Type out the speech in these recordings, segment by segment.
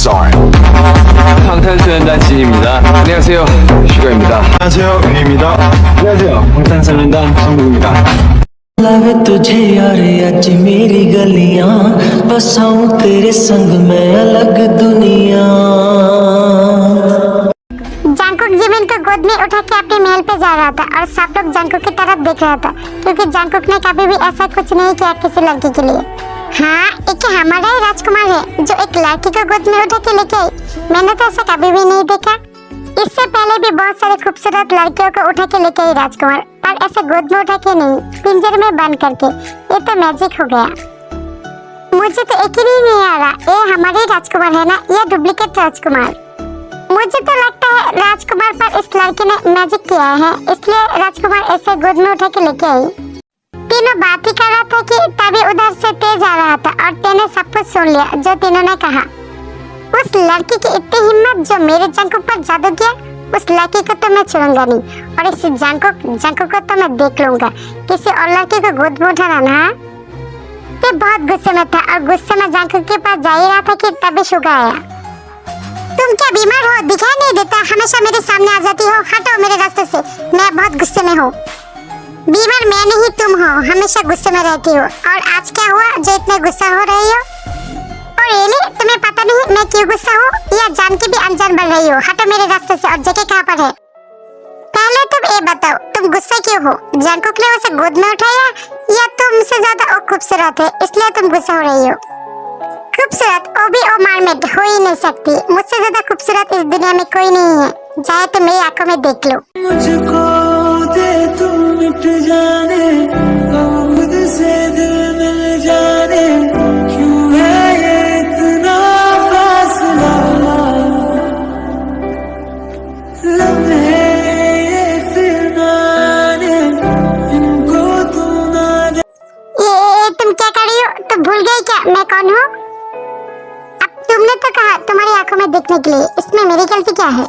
style. 방탄소년단 진입니다. 안녕하세요, 슈가입니다. 안녕하세요, 유입니다. 안녕하세요, 방탄소년단 정국입니다. लावे तुझे यार आज मेरी गलियां बसाऊं तेरे संग मैं अलग दुनिया। जंकुक जिमिन को गोद में उठा के अपने महल पे जा रहा था और सब लोग जंकुक की तरफ देख रहा था क्योंकि जंकुक ने कभी भी ऐसा कुछ नहीं किया किसी लड़की के लिए। हाँ, एक हमारा ही राजकुमार है जो एक लड़की को गोद में उठा के लेके आई। मैंने तो ऐसा कभी भी नहीं देखा। इससे पहले भी बहुत सारे खूबसूरत लड़कियों को उठा के लेके आई राजकुमार, पर ऐसे गोद में उठा के नहीं, पिंजरे में बंद करके। ये तो मैजिक हो गया। मुझे तो एक ही नहीं आ रहा, ये हमारे राजकुमार है ना या डुप्लीकेट राजकुमार। मुझे तो लगता है राजकुमार पर इस लड़के ने मैजिक किया है, इसलिए राजकुमार ऐसे गोद में उठा के लेके आई। तीनों बात ही कर रहा था कि तभी उधर से तेज आ रहा था और तेने सब कुछ सुन लिया जो तीनों ने कहा। उस लड़की की इतनी हिम्मत जो मेरे जंकुक पर जादू किया, उस लड़की को तो मैं छोड़ूंगा नहीं और इस जंकुक को तो मैं देख लूंगा। किसी और लड़की को गोद में उठाना ना। ये बहुत गुस्से में था और गुस्से में जंकुक के पास जा ही रहा था कि तभी शुगा आया। तुम क्या बीमार हो? दिखाई नहीं देता? हमेशा मेरे सामने आ जाती हो। हटो मेरे रास्ते से, मैं बहुत गुस्से में हूँ। बीमार मैं नहीं तुम हो, हमेशा गुस्से में रहती हो। और आज क्या हुआ जो इतने गुस्सा हो रही हो? और रियली तुम्हें पता नहीं मैं क्यों गुस्सा हूँ या जान के भी अनजान बन रही हो? हटो मेरे रास्ते से। और जगह कहाँ पर है? पहले तुम ये बताओ, तुम गुस्सा क्यों हो? जंकुक ने उसे गोद में उठाया या तुमसे ज्यादा वो खूबसूरत है इसलिए तुम गुस्सा हो रही हो? खूबसूरत वो भी ओ मारमेड हो ही नहीं सकती। मुझसे ज्यादा खूबसूरत इस दुनिया में कोई नहीं है, चाहे तुम मेरी आंखों में देख लो। मुझको दे तू मिट जाने, अब खुद से दिल मिल जाने, क्यों है ये इतना फासला, लम्हे ये फिरनाने, इनको तू ना दे। ये तुम क्या कर रही हो? तुम भूल गई क्या मैं कौन हूँ? अब तुमने तो कहा तुम्हारी आंखों में देखने के लिए, इसमें मेरी गलती क्या है?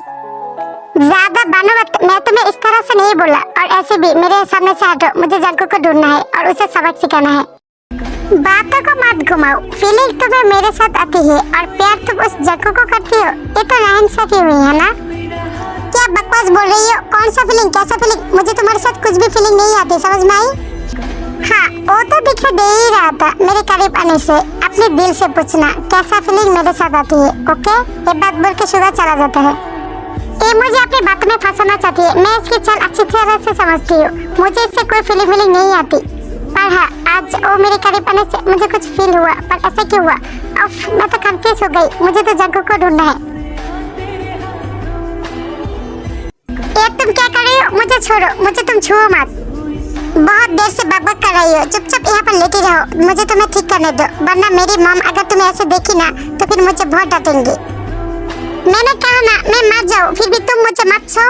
ज्यादा बनो मत, मैं तुम्हें इस तरह से नहीं बोला। और ऐसे भी मेरे सामने से हटो, मुझे जंकुक को ढूंढना है और उसे सबक सिखाना है। बातों को मत घुमाओ, फीलिंग तुम्हें मेरे साथ आती है और प्यार तुम उस जंकुक को करती हो। ये तो नाइंसाफी हुई है ना? क्या बकवास बोल रही हो? कौन सा फीलिंग, कैसा फीलिंग? मुझे तुम्हारे साथ कुछ भी फीलिंग नहीं आती, समझ में आई? हाँ, वो तो दिखाई दे ही रहा था मेरे करीब आने से। अपने दिल से पूछना कैसा फीलिंग मेरे साथ आती है, ओके? ये बात बोल के शुगर चला जाता है। ये मुझे अपनी बातों में फंसाना चाहती है। मैं इसकी चाल अच्छी तरह से समझती हूँ, मुझे इससे कोई फीलिंग नहीं आती। पर हाँ, आज वो मेरे करीब आने से मुझे कुछ फील हुआ, पर ऐसे क्यों हुआ? अब मैं तो कंफ्यूज हो गई। मुझे तो जंकुक को ढूंढना है। ये तुम क्या कर रही हो? मुझे छोड़ो, मुझे तुम छुओ मत। बहुत देर से बकबक कर रही हो, चुपचाप यहाँ पर लेटी रहो। मुझे तुम्हें ठीक करने दो, वरना मेरी मॉम अगर तुम्हें ऐसे देखी ना तो फिर मुझे बहुत डांटेंगी। मैंने कहा ना मैं मर जाऊँ, फिर भी तुम मुझे मत छो।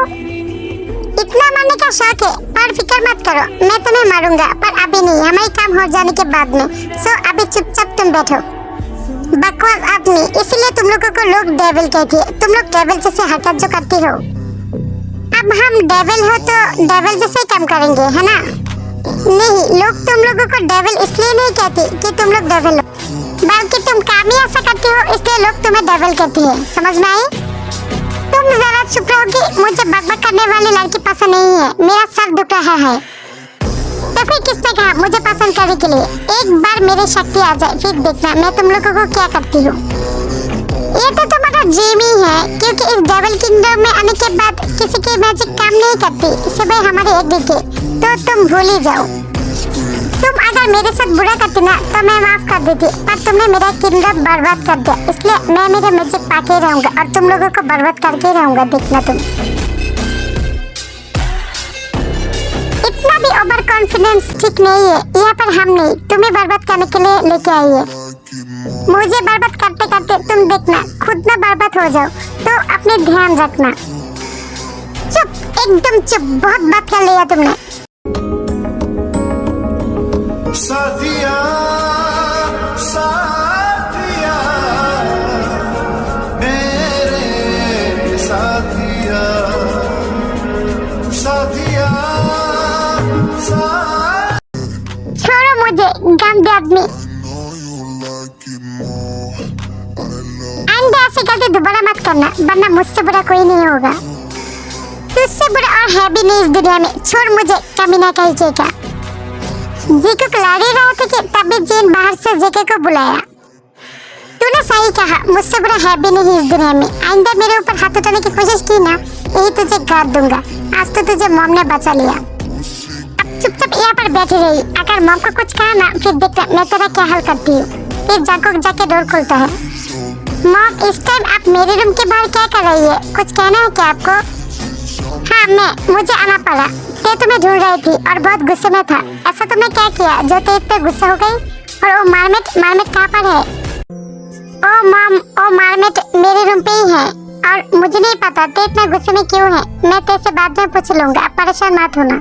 इतना मरने का शौक है, पर फिक्र मत करो, मैं तुम्हें मारूंगा, पर अभी नहीं, हमारे काम हो जाने के बाद में। सो अभी चुपचाप तुम बैठो। बकवास आदमी, इसलिए तुम लोगों को लोग डेविल कहती है। तुम लोग डेविल जैसे हरकत जो करती हो। अब हम डेविल हो तो डेविल जैसे काम करेंगे, है ना? नहीं, लोग तुम लोगों को डेविल इसलिए नहीं कहते कि तुम लोग डेविल हो, बल्कि तुम काम ही ऐसा करते हो इसलिए लोग तुम्हें डेविल कहते हैं, समझ में आई? तुम जरा चुप रहोगी? मुझे बकबक करने वाली लड़की पसंद नहीं है, मेरा सर दुख रहा है। तो फिर किसने कहा मुझे पसंद करने के लिए? एक बार मेरी शक्ति आ जाए फिर देखना मैं तुम लोगों को क्या करती हूँ। ये तो तुम्हारा ड्रीम ही है, क्योंकि इस डेविल किंगडम में आने के बाद किसी की मैजिक काम नहीं करती, सिवाय हमारे एक दी के। तो तुम भूल ही जाओ। तुम अगर मेरे साथ बुरा करती ना तो मैं माफ कर देती, पर तुमने मेरा किंगडम बर्बाद कर दिया, इसलिए मैं मेरे मैजिक पाके रहूंगा और तुम लोगों को बर्बाद करके रहूंगा, देखना तुम। इतना भी ओवर कॉन्फिडेंस ठीक नहीं है। यहाँ पर हम नहीं, तुम्हें बर्बाद करने के लिए लेके आई है। मुझे बर्बाद करते करते तुम देखना खुद ना बर्बाद हो जाओ, तो अपने ध्यान रखना। चुप, एकदम चुप, बहुत बात कर लिया तुमने। साथिया साथिया मेरे साथिया साथिया छोड़ो मुझे गंदे आदमी। अंडे ऐसी गलती दोबारा मत करना, वरना मुझसे बुरा कोई नहीं होगा। तुझसे बुरा और है भी नहीं इस दुनिया में। छोड़ मुझे, कमीना कहीं का। जेके को लड़ रहा था कि तभी जेन बाहर से जेके को बुलाया। तूने सही कहा, मुझसे बुरा है भी नहीं इस दुनिया में। आइंदा मेरे ऊपर हाथ उठाने की कोशिश की ना, यही तुझे गाड़ दूंगा। आज तो तुझे मॉम ने बचा लिया। अब चुपचाप यहाँ पर बैठी रही। अगर मॉम को कुछ कहा ना, फिर देखना मैं तेरा क्या हाल करती हूँ। फिर जंकुक जाके डोर खोलता है। मॉम, इस टाइम आप मेरे रूम के बाहर क्या कर रही है? कुछ कहना है क्या आपको? हाँ, मुझे आना पड़ा। ते तुम्हें ढूंढ रही थी और बहुत गुस्से में था। ऐसा तुमने क्या किया जो ते इतने गुस्सा हो गई? और वो मार्मेट कहाँ पर है? ओ मॉम, ओ मार्मेट मेरे रूम पे ही है और मुझे नहीं पता ते इतना गुस्से में क्यों है। मैं तेरे से बाद में पूछ लूंगा, आप परेशान मत होना।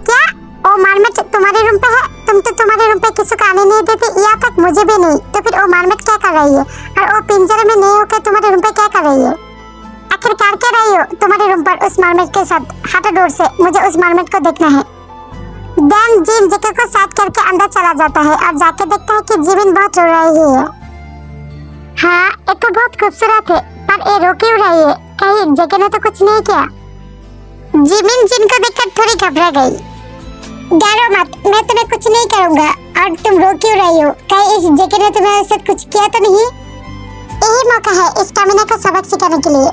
क्या? ओ मार्मेट तुम्हारे रूम पे है? तुम तो तुम्हारे रूम पे किसी को आने नहीं देती, यहाँ तक मुझे भी नहीं। तो फिर ओ मार्मेट क्या कर रही है? और वो पिंजरे में नहीं होकर तुम्हारे रूम पे क्या कर रही है? आखिरकार क्या रही हो तुम्हारे रूम पर उस मार्मेट के साथ? हटो डोर से, मुझे उस मार्मेट को देखना है। देन जिन जेके को साथ करके अंदर चला जाता है और जाके देखता है कि जिमिन बहुत रो रही है। हाँ, ये तो बहुत खूबसूरत है, पर ये रो क्यों रही है? कहीं जेके ने तो कुछ नहीं किया? जिमिन जिन को देखकर थोड़ी घबरा गई। डरो मत, मैं तुम्हें कुछ नहीं करूंगा। और तुम रो क्यों रही हो? कहीं इस जेके ने तुम्हारे साथ कुछ किया तो नहीं? यही मौका है इस कमीना को सबक सिखाने के लिए।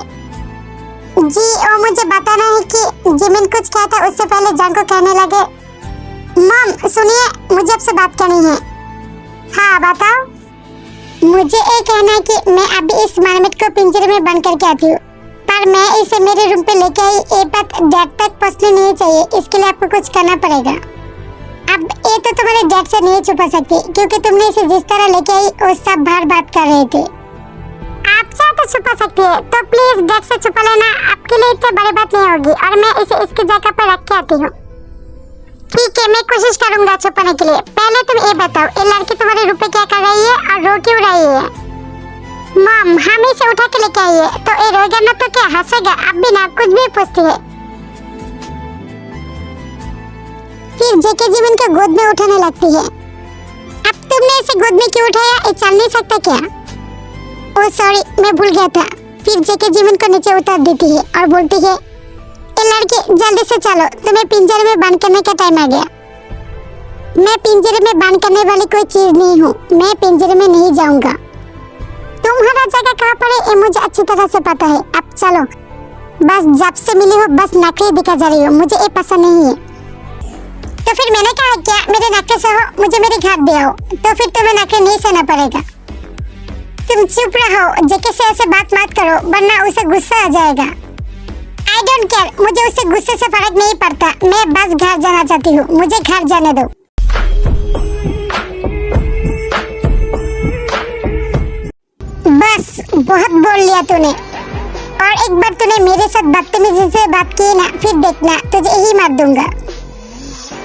जी, और मुझे बताना है कि जिमिन कुछ कहता उससे पहले जंग को कहने लगे। मॉम सुनिए, मुझे आपसे बात करनी है। हाँ बताओ। मुझे ये कहना है कि मैं अभी इस मार्मेट को पिंजरे में बंद करके आती हूँ, पर मैं इसे मेरे रूम पे लेके आई। ये बात डैड तक पहुंचनी नहीं चाहिए, इसके लिए आपको कुछ करना पड़ेगा। अब ये तो तुम्हारे डैड से नहीं छुपा सकती, क्योंकि तुमने इसे जिस तरह लेके आई वो सब बाहर बात कर रहे थे। आप चाहे तो छुपा सकती है, तो प्लीज डैड से छुपा लेना। आपके लिए इतनी बड़ी बात नहीं होगी और मैं इसे इसकी जगह पर रख के आती हूँ। ठीक है, मैं कोशिश करूंगा छुपाने के लिए। पहले तुम ये बताओ, ये लड़की तुम्हारे रूम पे क्या कर रही है और रो क्यों रही है? मॉम, हम इसे उठा के लेके आई है, तो ये रोएगा ना तो क्या हंसेगा? अब भी ना कुछ भी पूछती है। फिर जेके जिमिन को गोद में उठाने लगती है। अब तुमने इसे गोद में क्यों उठाया? ये चल नहीं सकता क्या? ओह सॉरी, मैं भूल गया था। फिर जेके जिमिन को नीचे उतार देती है और बोलती है, ए लड़की जल्दी से चलो, तुम्हें पिंजरे में बंद करने का टाइम आ गया। मैं पिंजरे में बंद करने वाली कोई चीज नहीं हूँ, मैं पिंजरे में नहीं जाऊंगा। तुम्हारा जगह कहाँ पर है ये मुझे अच्छी तरह से पता है। अब चलो, बस जब से मिली हो बस नखरे दिखा जा रही हो, मुझे ये पसंद नहीं है। तो फिर मैंने कहा क्या मेरे नखरे से हो, मुझे मेरे घर दे आओ, तो फिर तुम्हें नखरे नहीं सहना पड़ेगा। तुम चुप रहो, जेके से ऐसे बात मत करो वरना उसे गुस्सा आ जाएगा। आई डोंट केयर, मुझे उससे गुस्से से फर्क नहीं पड़ता। मैं बस घर जाना चाहती हूँ, मुझे घर जाने दो। बस बहुत बोल लिया तूने, और एक बार तूने मेरे साथ बदतमीजी से बात की ना, फिर देखना तुझे यही मार दूंगा।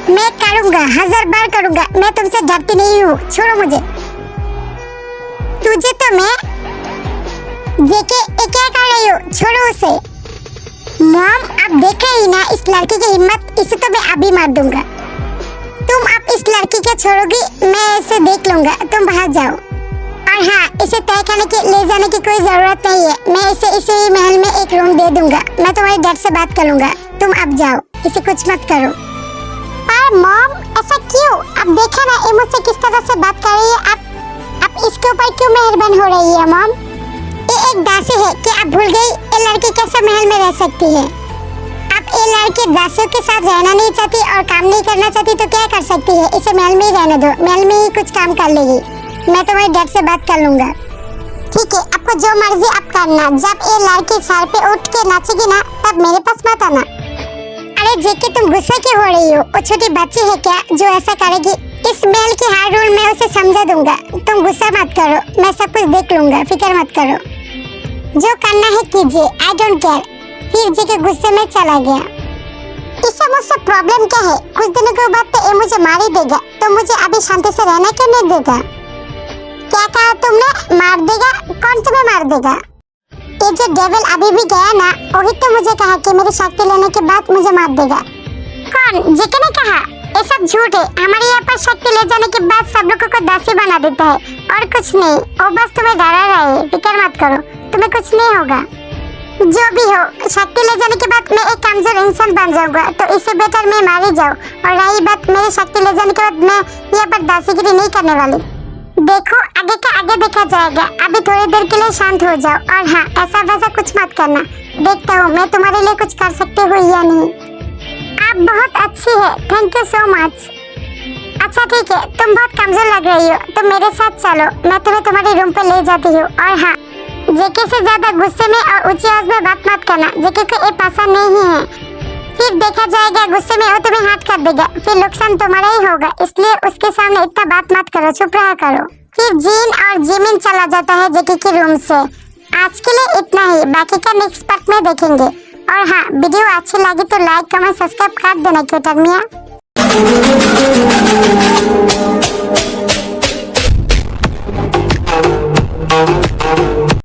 मैं करूंगा, 1000 बार करूंगा। मैं तुमसे डरती नहीं हूँ, छोड़ो मुझे। तुझे तो मैं जेके ये क्या कर रही हो? छोड़ो उसे। मॉम, आप देख रही ना इस लड़की की हिम्मत, इसे तो मैं अभी मार दूंगा। तुम अब इस लड़की को छोड़ोगी? मैं इसे देख लूंगा, तुम बाहर जाओ। और हाँ, इसे तय करने के ले जाने की कोई जरूरत नहीं है, मैं इसे इसी महल में एक रूम दे दूंगा। मैं तुम्हारे डैड से बात कर लूंगा, तुम अब जाओ, इसे कुछ मत करो। पर मॉम ऐसा क्यों? अब देखा ना ये मुझसे किस तरह से बात कर रही है। अब इसके ऊपर क्यों मेहरबान हो रही है मॉम? ये एक दासी है कि आप भूल गई ये लड़की कैसे महल में रह सकती है? अब ये लड़की दासियों के साथ रहना नहीं चाहती और काम नहीं करना चाहती तो क्या कर सकती है? इसे महल में ही रहने दो, महल में ही कुछ काम कर लेगी। मैं तुम्हारे डैड से बात कर लूंगा। ठीक है, आपको जो मर्जी आप करना। जब ये लड़की सर पे उठ के नाचेगी ना, तब मेरे पास मत आना। अरे जेके, तुम गुस्सा क्यों हो रही हो? वो छोटी बच्ची है क्या जो ऐसा करेगी? इस महल की हर रूल मैं उसे समझा दूंगा। तुम गुस्सा मत करो, मैं सब कुछ देख लूंगा, फिक्र मत करो। जो करना है कीजिए, आई डोंट केयर। फिर जेके गुस्से में चला गया। इससे मुझसे प्रॉब्लम क्या है? कुछ दिनों के बाद तो ये मुझे मार ही देगा, तो मुझे अभी शांति से रहना क्यों नहीं देगा? क्या कहा तुमने? मार देगा? कौन तुम्हें मार देगा? ये जो डेविल अभी भी गया ना, वही तो मुझे कहा कि मेरी शक्ति लेने के बाद मुझे मार देगा। कौन? जेके ने कहा? ये सब झूठ है। हमारे यहाँ पर शक्ति ले जाने के बाद सब लोगों को दासी बना देता है और कुछ नहीं। वो बस तुम्हें डरा रहा है, फिक्र मत करो, तुम्हें कुछ नहीं होगा। जो भी हो, शक्ति ले जाने के बाद मैं एक कमजोर इंसान बन जाऊंगा, तो इससे बेटर मैं मारी जाऊं। और रही बात मेरे शक्ति ले जाने के बाद, मैं यहाँ पर दासीगिरी नहीं करने वाली। देखो, आगे का आगे देखा जाएगा। अभी थोड़ी देर के लिए शांत हो जाओ और हाँ, ऐसा वैसा कुछ मत करना। देखता हूँ मैं तुम्हारे लिए कुछ कर सकती हूँ या नहीं। आप बहुत अच्छी है, थैंक यू सो मच। अच्छा ठीक है, तुम बहुत कमजोर लग रही हो, तो मेरे साथ चलो, मैं तुम्हें तुम्हारे रूम पे ले जाती हूँ। और हाँ, जेके से ज्यादा गुस्से में और ऊंची आवाज में बात मत करना, जेके को ये पसंद नहीं है। फिर देखा जाएगा, गुस्से में वो तुम्हें हर्ट कर देगा, फिर नुकसान तुम्हारा ही होगा। इसलिए उसके सामने इतना बात मत करो, चुप रहा करो। फिर जीन और जिमिन चला जाता है जेके के रूम से। आज के लिए इतना ही, बाकी का नेक्स्ट पार्ट में देखेंगे। और हाँ, वीडियो अच्छी लगी तो लाइक कमेंट सब्सक्राइब कर देना क्यूटर मियां।